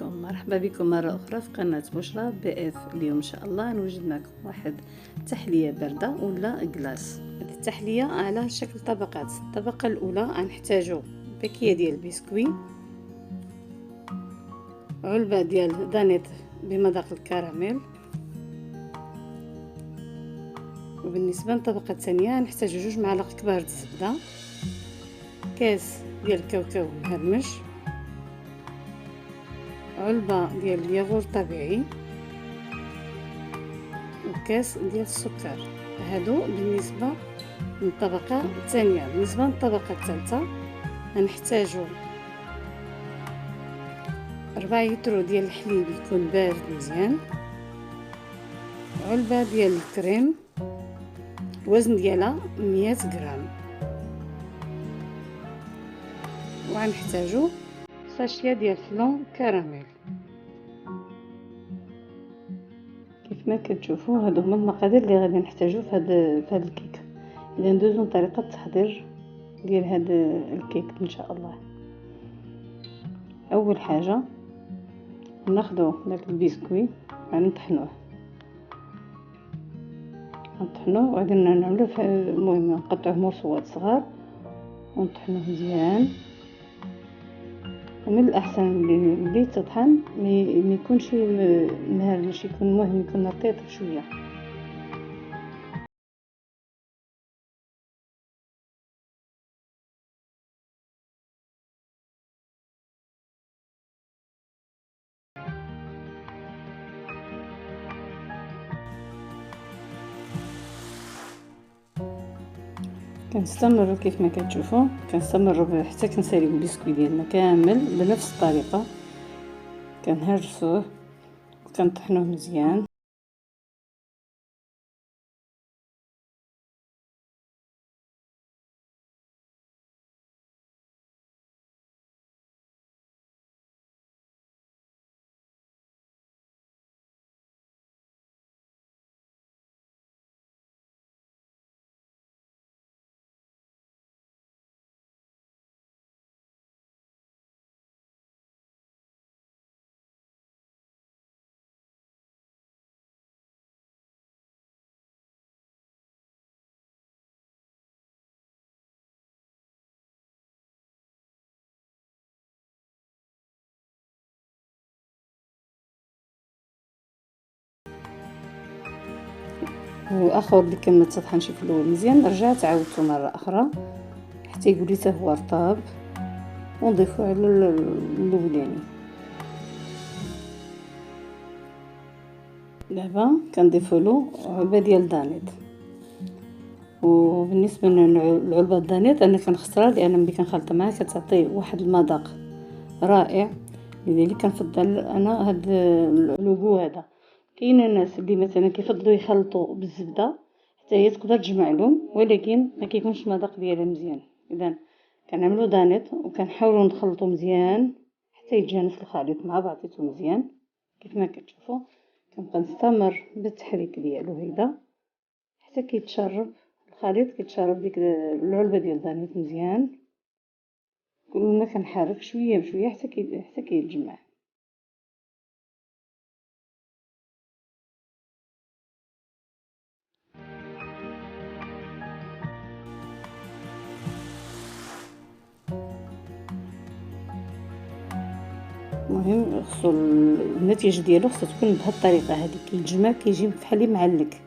عليكم، مرحبا بكم مرة أخرى في قناة بشرى بي اف. اليوم إن شاء الله نوجد معكم واحد تحلية باردة ولا كلاص. هذه التحلية على شكل طبقات. الطبقة الأولى غنحتاجو باكية ديال البسكوي، علبة ديال دانيت بمذاق الكراميل، وبالنسبة للطبقة الثانية نحتاجو 2 معالق كبار د الزبدة، كاس ديال الكاوكاو مهرمش، علبة ديال الياغور طبيعي، وكاس ديال السكر. هادو بالنسبة للطبقة الثانية. بالنسبة للطبقة الثالثة غنحتاجو 4 لتر ديال الحليب يكون بارد مزيان، علبة ديال الكريم الوزن ديالها 100 غرام، وغنحتاجو ساشيه ديال فلون كراميل. كيف ما كتشوفوا هادو هما المقادير اللي غادي نحتاجو في هاد الكيك. اذا ندوزو لطريقه التحضير ديال هاد الكيك ان شاء الله. اول حاجه ناخدو داك البسكوي غنطحنوه وغادي نعملو المهم نقطعوه مرصوات صغار ونطحنوه مزيان. ومن الاحسن اللي تطحن ما يكونش مهرمش، يكون المهم يكون رقيق شويه. كنستمروا كيف ما كتشوفوا، كنستمروا حتى كنساليو البسكوي ديالنا كامل بنفس الطريقه. كنهرسوه وكنطحنوه مزيان. واخر اللي كان ما تطحنش في الاول مزيان رجعت عاودته مره اخرى حتى يقول لي حتى هو رطاب، ونضيفو على الاولاني. دابا كنضيفو له علبه ديال دانيت. وبالنسبه للعلبه الدانيت انا كنختارها لان ملي كنخلطها معها كتعطي واحد المذاق رائع، لذلك كنفضل انا هاد العلبو هذا. كاين الناس اللي مثلا كيفضلوا يخلطوا بالزبده حتى هي تقدر تجمع لهم، ولكن ما كيكونش المذاق ديالها مزيان. اذا كنعملوا دانيت وكنحاولوا نخلطوا مزيان حتى يتجانس الخليط مع بعضيته مزيان. كيف ما كتشوفوا كنبقى نستمر بالتحريك ديالو هيدا حتى كيتشرب الخليط، كيتشرب ديك العلبه ديال دانيت مزيان. كل ما كنحرك شويه بشويه حتى كيتجمع. المهم خصو النتيجه ديالو خصها تكون بهاد الطريقه هذه، كيتجمع كيجي بحال معلك،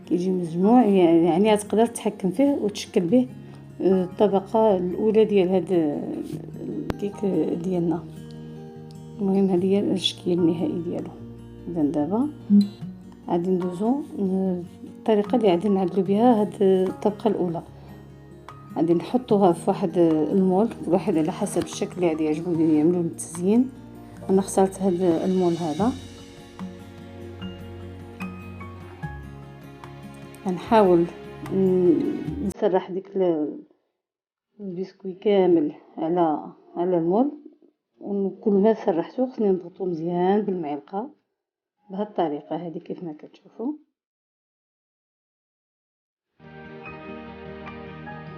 كيجي مجموع، يعني تقدر تتحكم فيه وتشكل به الطبقه الاولى ديال هاد الكيك ديالنا. المهم هذه هي الشكل النهائي ديالو. اذا دابا غادي ندوزو الطريقه اللي غادي نعدلو بها هاد الطبقه الاولى. غادي نحطوها في واحد المول، كل واحد على حسب الشكل اللي غادي يعجبو يعملو للتزيين. انا اخترت هذا المول هذا. غنحاول نسرح ديك البسكوي كامل على المول، وكل ما سرحته خصني نضغطو مزيان بالمعلقه بهاد الطريقه هذه كيف ما كتشوفوا،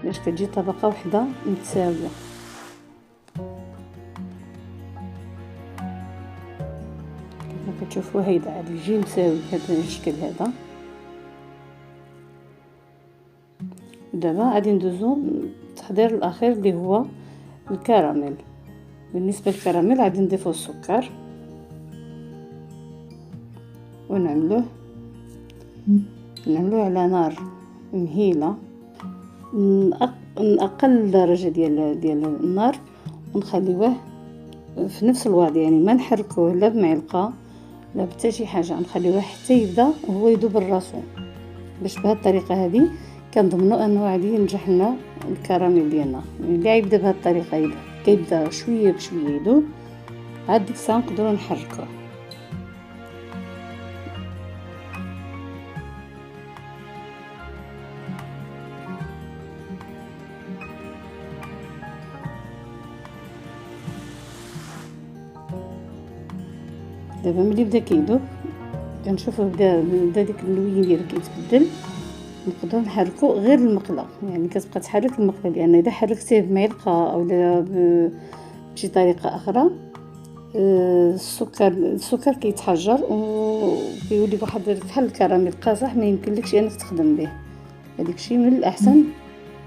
باش كتجي طبقه واحده متساويه. كما كتشوفوا هيدا عاد يجي مساوي بهذا الشكل هذا. دابا غادي ندوزو التحضير الاخير اللي هو الكراميل. بالنسبه للكراميل غادي نضيفو السكر ونعملوه على نار مهيله، اقل درجه ديال النار، ونخليوه في نفس الوضع، يعني ما نحركوه لا بمعلقه لا حتى شي حاجه، نخليوه حتى يبدا هو يذوب الراسو. باش بهذه الطريقه هذه كنضمنوا انه غادي ينجح لنا الكراميل ديالنا. يعني اللي يبدا بهذه الطريقه كيبدا شويه بشويه يذوب، عاد ديك الساعه نقدروا نحركوه. دابا ملي بدا كيذوب كنشوفوا بدا ديك اللوين ديالو كيتبدل، نقدروا نحركو غير المقله، يعني كتبقى تحرك المقله، لان اذا حركتيه بمعلقه او بشي طريقه اخرى السكر كيتحجر وكيولي واحد بحال الكراميل قاصح، ما يمكنلكش انك تخدم به. هذاك الشيء من الاحسن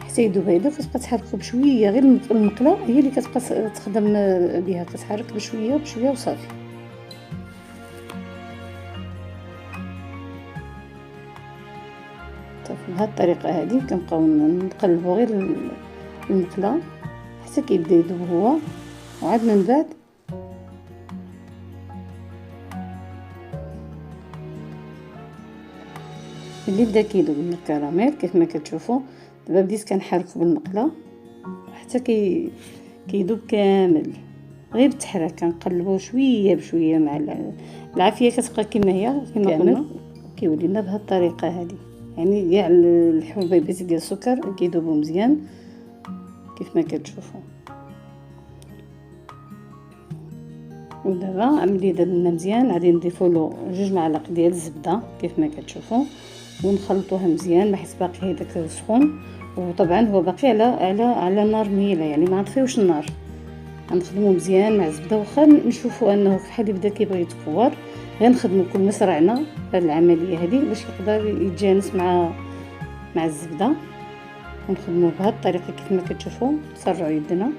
حتى يذوب. اذا كتبقى تحركو بشويه غير المقله هي اللي كتبقى تخدم بها، كتحرك بشويه بشويه وصافي. بهذه الطريقه هذه كنبقاو نقلبوا غير المقله حتى كيبدا يذوب هو، وعاد من بعد اللي بدا كيذوب من الكراميل كيف ما كتشوفوا. دابا بديت كنحركو بالمقله حتى كيذوب كامل، غير بالتحرك كنقلبوه شويه بشويه مع العافيه، كتبقى كما هي كما قلنا. كيولي لنا بهذه الطريقه هذه، يعني كاع الحبيبات ديال السكر كيذوبوا مزيان كيف ما كتشوفوا. ودابا ملي ذابنا مزيان غادي نضيفوا له 2 معالق ديال الزبده كيف ما كتشوفوا، ونخلطوها مزيان بحيث باقي هذاك سخون. وطبعا هو باقي على نار مهيله، يعني ما نطفيوش النار، غنخدمو مزيان مع الزبده. واخا نشوفوا انه بحال يبدا كيبغي يتكور، غنخدمو كل ما سرعنا هذه العمليه هذه باش يقدر يتجانس مع الزبده. ونخدمو بهذه الطريقه كيف ما كتشوفوا، نسرعوا يدنا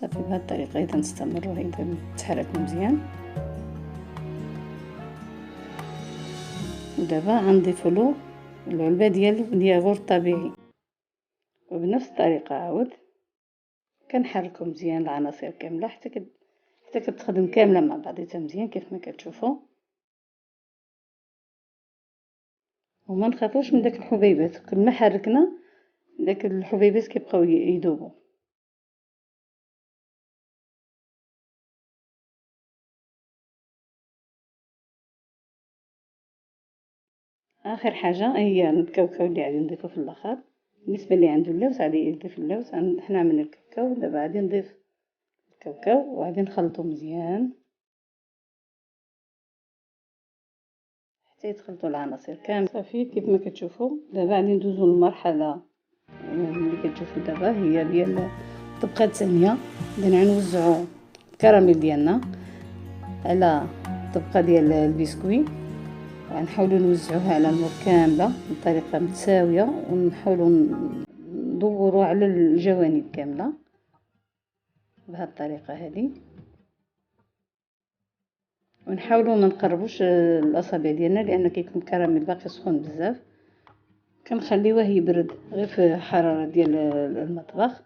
صافي. بهذه الطريقه اذا نستمروا اذا تحرك مزيان. ودابا غنضيفوا له العلبه ديال الياغورت الطبيعي، وبنفس الطريقه عاود كنحركو مزيان العناصر كامله حتى كتخدم كامله مع بعضيتها مزيان كيف ما كتشوفوا. وما نخافوش من داك الحبيبات، كل ما حركنا داك الحبيبات كيبقاو يذوبوا. اخر حاجه هي الكاوكاو اللي غادي نضيفو في الاخر. بالنسبه اللي عنده اللوز غادي يضيف اللوز، حنا عملنا الكاوكاو. دابا غادي نضيف الكاوكاو وغادي نخلطو مزيان حتى يتخلطوا العناصر كامل صافي كيف ما كتشوفوا. دابا غادي ندوزو للمرحله اللي كتشوفوا دابا هي ديال الطبقه الثانيه. بدنا نوزعوا الكراميل ديالنا على الطبقه ديال البسكويت، وغنحاولوا نوزعوها على النور كامله بطريقه متساويه، ونحاولوا ندوروا على الجوانب كامله بهذه الطريقه هذه. ونحاولوا ما نقربوش الاصابع ديالنا لان كيكون الكراميل باقي سخون بزاف، كنخليوه يبرد غير في الحراره ديال المطبخ.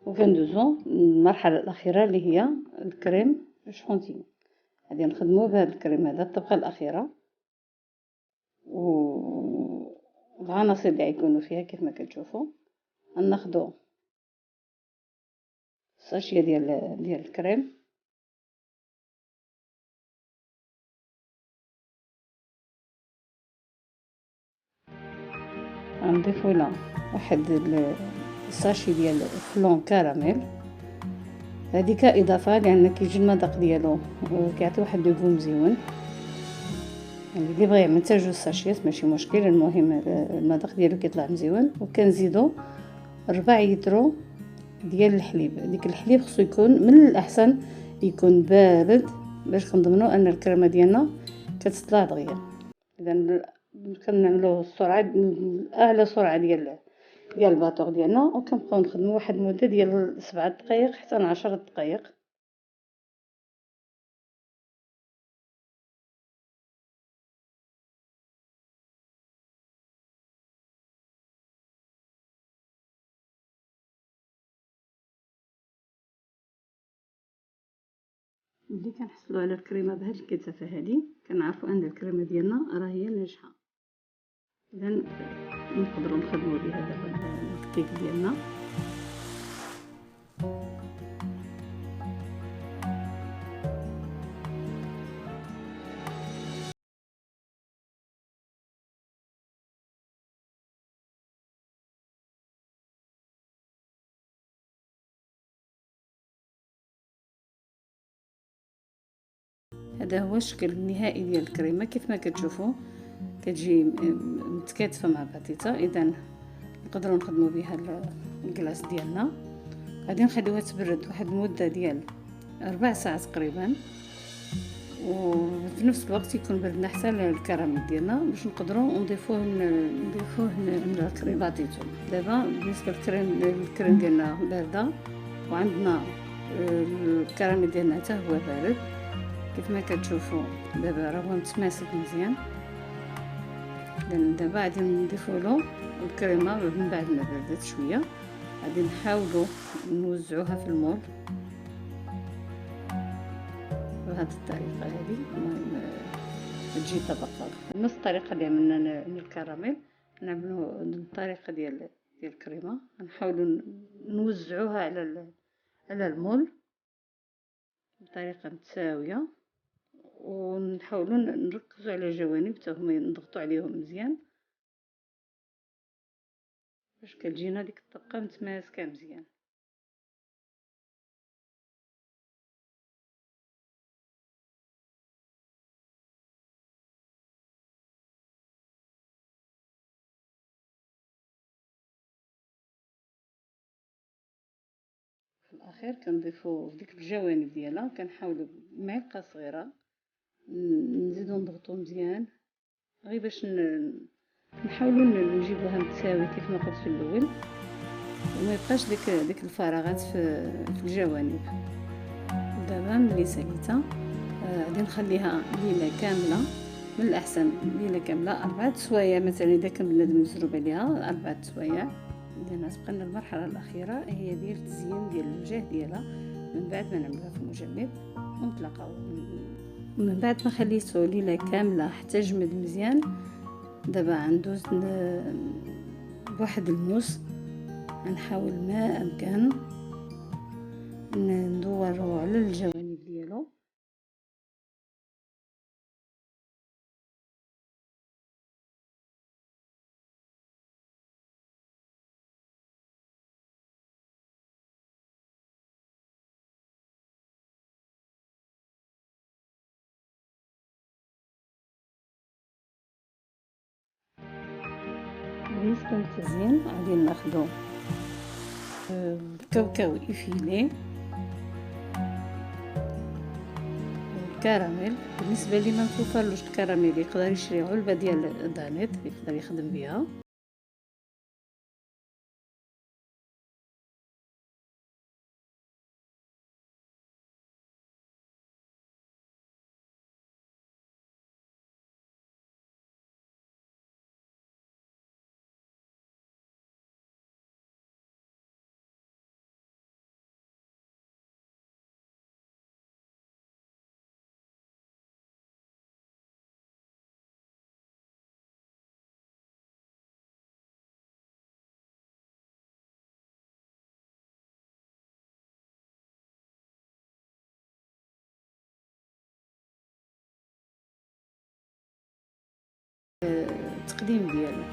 وكندوزو المرحله الاخيره اللي هي الكريم شونتيي. غادي نخدموا بهذا الكريم هذا الطبقه الاخيره، والعناصر اللي غيكونوا فيها كيف ما كتشوفوا. غناخذوا ساشيه ديال الكريم، غنضيفوا لها واحد الساشي ديال فلون كراميل. هذه كاضافه لان كيجي المذاق ديالو كيعطي واحد لو مزيون، يعني اللي بغى يعمل حتى 2 ساشيات ماشي مشكل، المهم المذاق ديالو كيطلع مزيون. وكنزيدو 4 يترو ديال الحليب. ديك الحليب خصو يكون من الاحسن يكون بارد باش كنضمنوا ان الكريمه ديالنا كتطلع دغيا. اذا كنعملوه السرعه اعلى سرعه ديال الباطور ديالنا، وكنبقاو نخدموا واحد المده ديال 7 دقائق حتى 10 دقائق. ملي كنحصلوا على الكريمه بهاد الكثافه هادي كنعرفوا ان الكريمه ديالنا راه هي ناجحه. اذا نقدروا نخدموا بها دابا الكيك ديالنا. هذا هو الشكل النهائي ديال الكريمه. كيف ما كتشوفوا كتجي متكاتفه مع بعضيتها. اذا نقدروا نخدموا بها الكلاص ديالنا. غادي نخليوها تبرد واحد المده ديال 4 ساعات تقريبا، وفي نفس الوقت يكون بردنا حتى الكراميل ديالنا باش نقدروا نضيفوه للكريماتيتو. دابا بالنسبه للكريم ديالنا بارده، وعندنا الكراميل ديالنا حتى هو بارد. كيف ما كتشوفوا دابا راه هو متماسك مزيان. دابا غادي نضيفوا له الكريمه من بعد ما بردت شويه. غادي نحاولوا نوزعوها في المول بهذه الطريقه هذه. المهم تجي طبقه نفس الطريقه اللي عملنا للكراميل، نعملوا الطريقه ديال الكريمه. نحاولوا نوزعوها على المول بطريقه متساويه، ونحاولوا نركزوا على الجوانب حتى هما نضغطوا عليهم مزيان باش كتجينا ديك الطبقه متماسكه مزيان. في الاخير كنضيفوا في ديك الجوانب ديالها، كنحاولوا بمعلقه صغيره نزيدو نضغطو مزيان غير باش نحاولوا نجيبوها متساوي كيف ما قلت في الاول، وما يبقاش ديك الفراغات في الجوانب. دابا ملي ساليتها غادي نخليها ليله كامله. من الاحسن ليله كامله 4 سوايع مثلا اذا كان بنادم مزروب عليها 4 سوايع. اذا تبقى لنا المرحله الاخيره هي ديال التزيين ديال الوجه ديالها من بعد ما نعملوها في المجمد ونطلقوا. من بعد ما خليته ليله كامله حتى جمد مزيان، دابا غندوز بواحد الموس. غنحاول ما امكن ندورو على الجوانب ديالو. بالنسبه للتزيين غادي ناخذ الكاوكاو إفيلي والكراميل. بالنسبه لي ما متوفرلوش الكراميل يقدر يشري علبه ديال دانيت يقدر يخدم بها. التقديم ديالو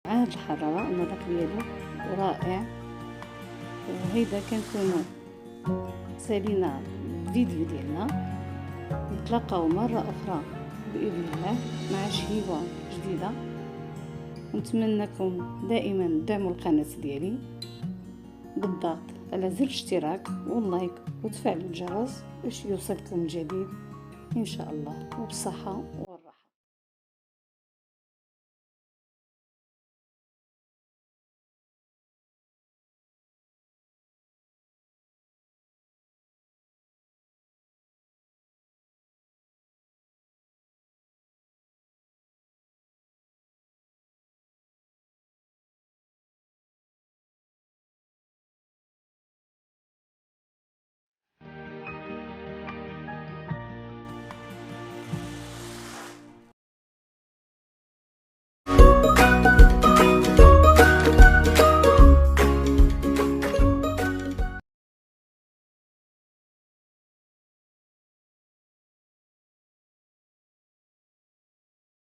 مع هاد الحرارة المذاق ديالو رائع. وهيدا كنكونو سالينا الفيديو ديالنا. نتلاقاو مرة أخرى بإذن الله مع شهيوة جديدة. ونتمنىكم دائما دعموا القناة ديالي بالضغط على زر الاشتراك واللايك وتفعيل الجرس باش يوصلكم الجديد ان شاء الله، وبصحة.